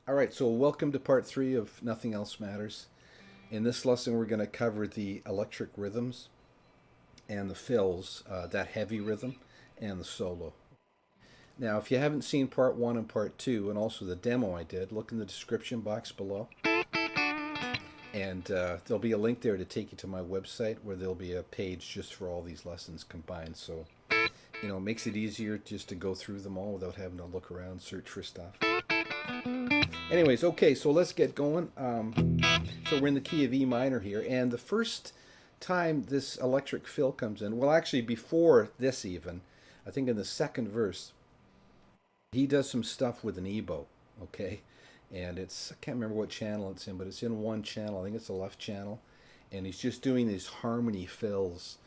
Alright, so welcome to part 3 of Nothing Else Matters. In this lesson we're going to cover the electric rhythms and the fills, that heavy rhythm, and the solo. Now if you haven't seen part 1 and part 2, and also the demo I did, look in the description box below. And there'll be a link there to take you to my website where there'll be a page just for all these lessons combined. So, it makes it easier just to go through them all without having to look around, search for stuff. Anyways, okay, so let's get going. So we're in the key of E minor here, and the first time this electric fill comes in, well, actually before this even, I think in the second verse, he does some stuff with an ebow, okay? And I can't remember what channel it's in, but it's in one channel. I think it's the left channel. And he's just doing these harmony fills,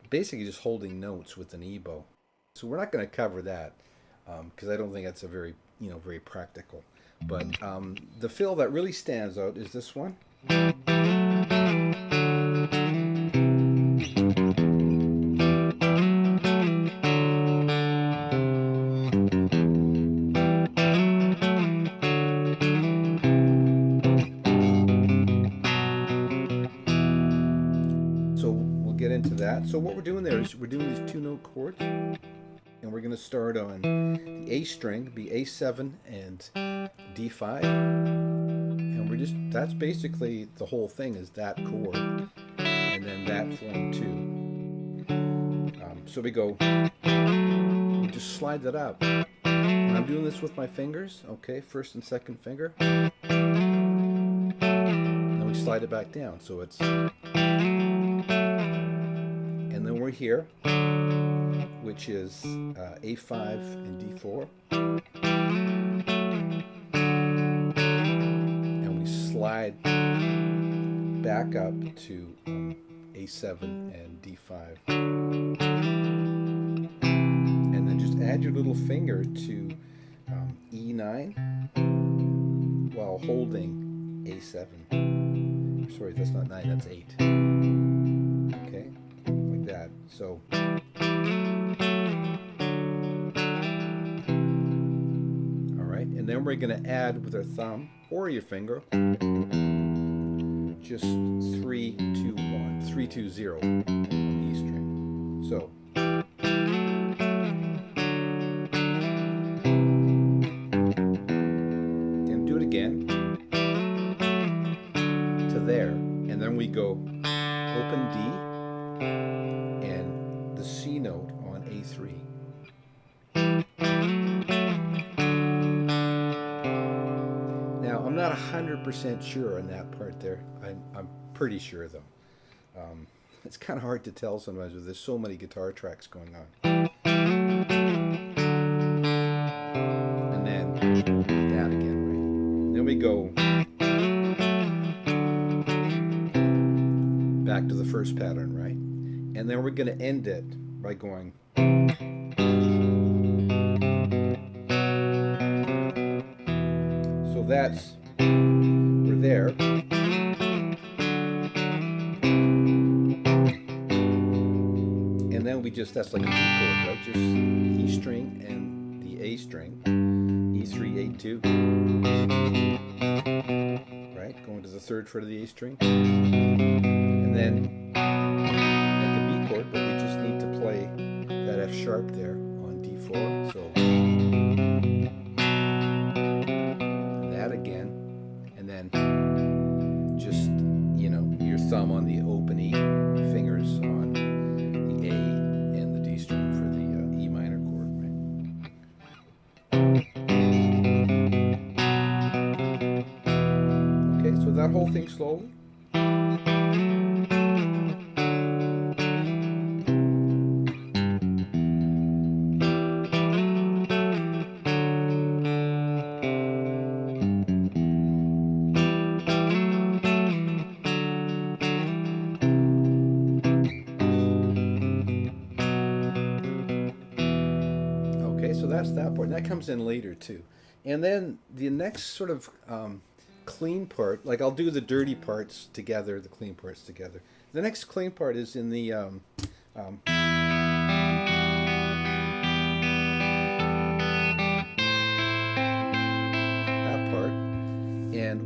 basically just holding notes with an ebow. So we're not going to cover that because I don't think that's a very, very practical. But the fill that really stands out is this one. So we'll get into that. So what we're doing there is we're doing these 2-note chords. And we're going to start on the A string, be A7 and D5. And that's basically the whole thing is that chord. And then that form too. So we just slide that up. And I'm doing this with my fingers, okay, first and second finger. And then we slide it back down. So it's, and then we're here, which is A5 and D4. And we slide back up to A7 and D5. And then just add your little finger to E9 while holding A7. Sorry, that's not 9, that's 8. Okay, like that. So and then we're going to add with our thumb or your finger just 3, 2, 1, 3, 2, 0 on the E string. So and do it again to there, and then we go open D and the C note on A3. I'm not 100% sure on that part there. I'm pretty sure though. It's kind of hard to tell sometimes with there's so many guitar tracks going on. And then that again, right? Then we go back to the first pattern, right? And then we're going to end it by going. So that's, we're there. And then we just, that's like a D chord, right? Just E string and the A string. E3, A2. Right? Going to the third fret of the A string. And then like a B chord, but we just need to play that F sharp there on D4. So again, and then just your thumb on the open E, fingers on the A and the D string for the E minor chord, right? Okay, so that whole thing slowly. So that's that part. And that comes in later too. And then the next sort of clean part, like I'll do the dirty parts together, the clean parts together. The next clean part is in the that part.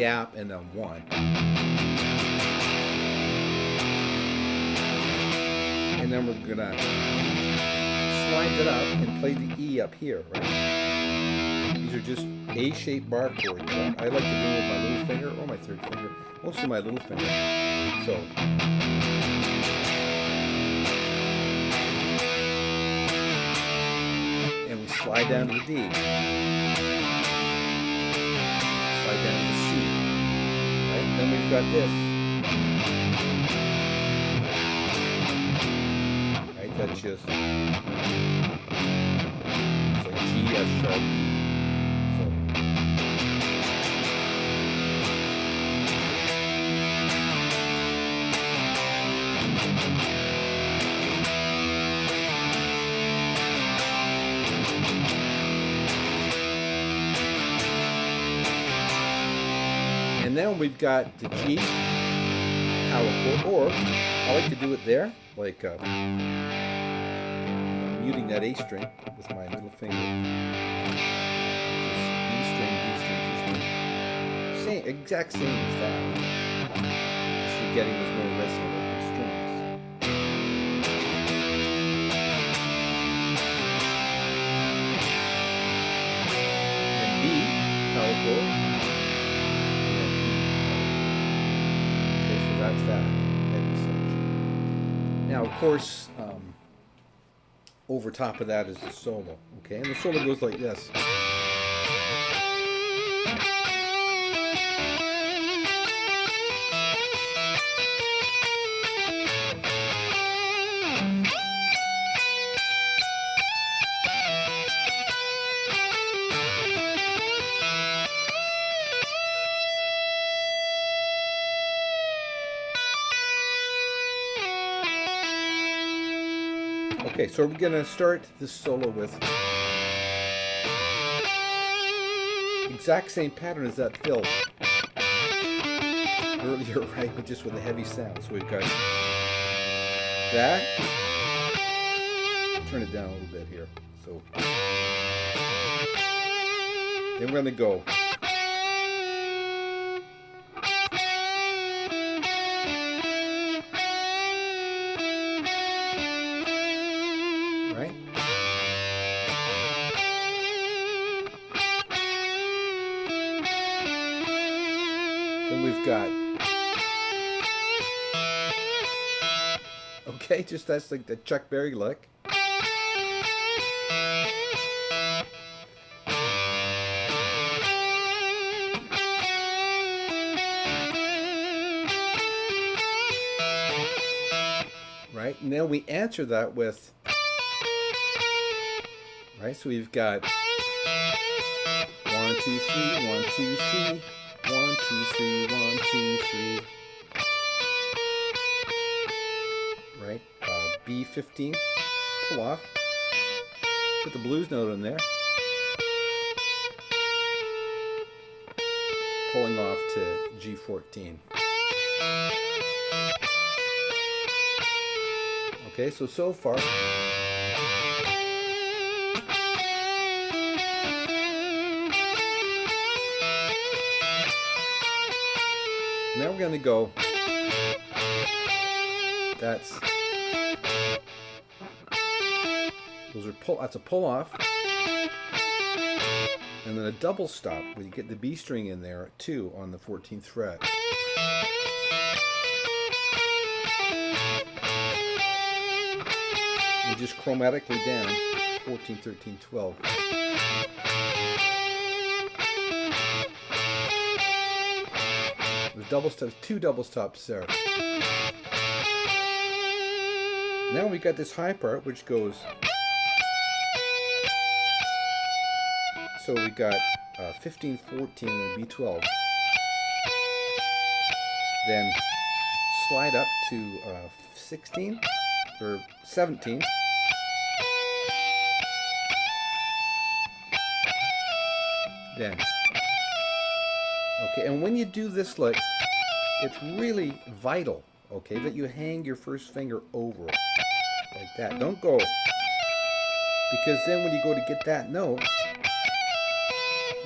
gap and then 1. And then we're gonna slide it up and play the E up here, right? These are just A-shaped bar chords. Right? I like to do it with my little finger or my third finger, mostly my little finger. So. And we slide down to the D. Slide down to the C. Right? Then we've got this. Right? That's just it's like G, F sharp, E. So. And then we've got the G power chord, or I like to do it there, like muting that A string with my little finger. Just B string, D string, D string. Same, exact same as that. Just you're getting those more resonant open strings. And B power chord. That's that heavy section. Now, of course, over top of that is the solo. Okay, and the solo goes like this. Okay, so we're going to start this solo with exact same pattern as that fill earlier, right? But just with a heavy sound. So we've got that. Turn it down a little bit here. So then we're going to go. Right? Then we've got, okay, just that's like the Chuck Berry lick. Right? And then we answer that with, right, so we've got 1, 2, 3, 1, 2, 3, 1, 2, 3, 1, 2, 3. Right, B15, pull off, put the blues note in there, pulling off to G14. Okay, so far. Now we're going to go, that's a pull off, and then a double stop where you get the B string in there at 2 on the 14th fret. And just chromatically down 14, 13, 12. The double stops, 2 double stops there. Now we got this high part which goes, so we got 15, 14, and B12. Then slide up to 16 or 17. Then, okay, and when you do this lick, it's really vital, okay, that you hang your first finger over it, like that. Don't go, because then when you go to get that note,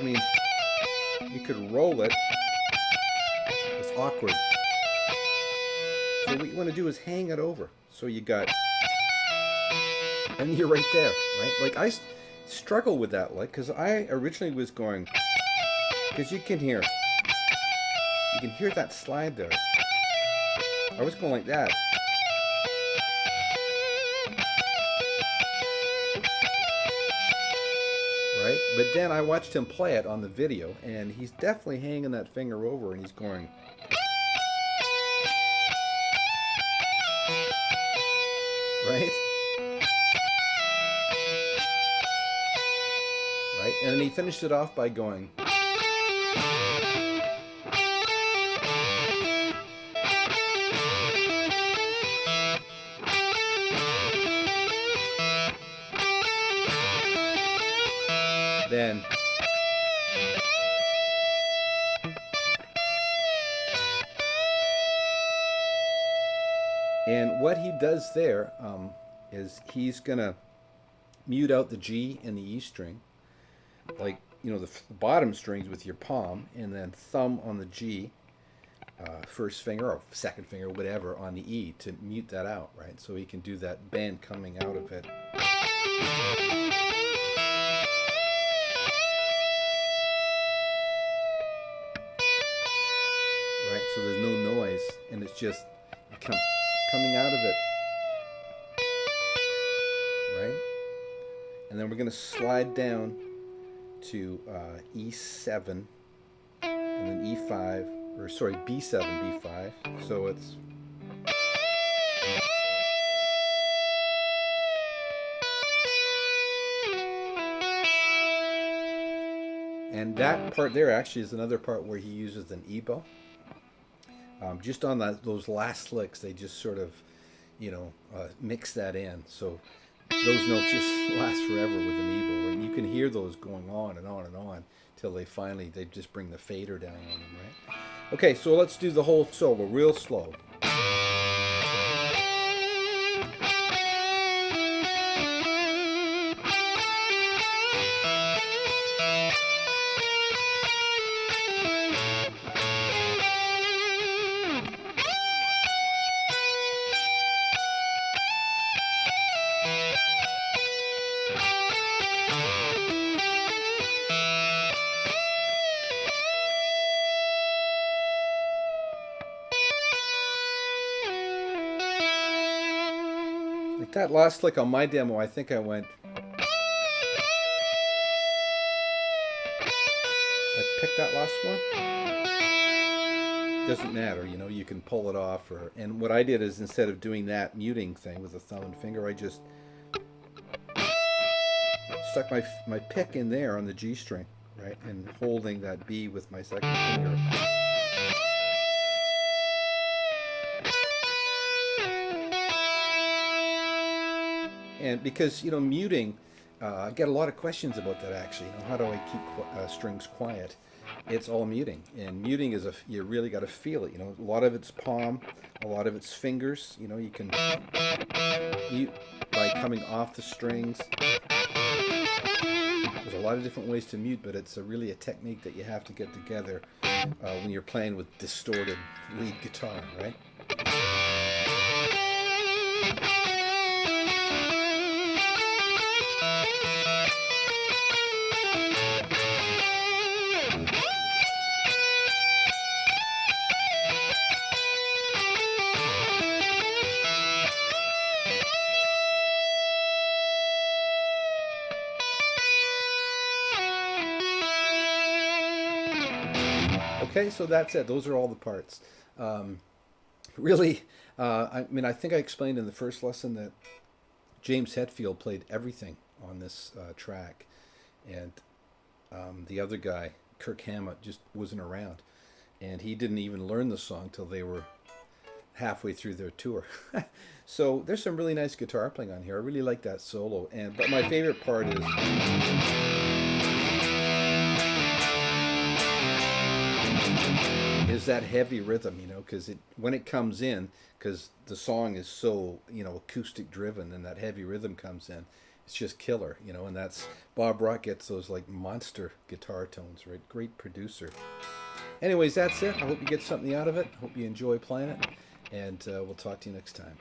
I mean, you could roll it awkward. So what you want to do is hang it over. So you got, and you're right there, right? Like struggle with that, like, because I originally was going, because you can hear that slide there. I was going like that. Right? But then I watched him play it on the video, and he's definitely hanging that finger over, and he's going. Right? Right? And then he finished it off by going. Then and what he does there is he's gonna mute out the G and the E string, like, you know, the bottom strings with your palm, and then thumb on the G, first finger or second finger, whatever, on the E to mute that out, right? So he can do that bend coming out of it. Right, so there's no noise, and it's just coming out of it, right? And then we're going to slide down to E7, and then E5, or sorry, B7, B5. So it's. And that part there actually is another part where he uses an E-bow. Just on those last licks, they just sort of, you know, mix that in. So those notes just last forever with an E-bow, and you can hear those going on and on and on till they just bring the fader down on them, right? Okay, so let's do the whole solo real slow. Like that last lick on my demo, I think I went. I picked that last one. Doesn't matter, you know, you can pull it off. And what I did is, instead of doing that muting thing with a thumb and finger, I just stuck my pick in there on the G string, right, and holding that B with my second finger. And because, you know, muting, I get a lot of questions about that actually. You know, how do I keep strings quiet? It's all muting, and muting is you really got to feel it. You know, a lot of it's palm, a lot of it's fingers. You know, you can mute by coming off the strings. There's a lot of different ways to mute, but it's really a technique that you have to get together when you're playing with distorted lead guitar, right? Okay, so that's it. Those are all the parts. Really, I mean, I think I explained in the first lesson that James Hetfield played everything on this track, and the other guy, Kirk Hammett, just wasn't around, and he didn't even learn the song till they were halfway through their tour. So there's some really nice guitar playing on here. I really like that solo, but my favorite part is that heavy rhythm, you know, because when it comes in, because the song is so, you know, acoustic driven, and that heavy rhythm comes in, it's just killer, you know. And that's Bob Rock gets those like monster guitar tones, right? Great producer. Anyways, that's it. I hope you get something out of it. Hope you enjoy playing it, and we'll talk to you next time.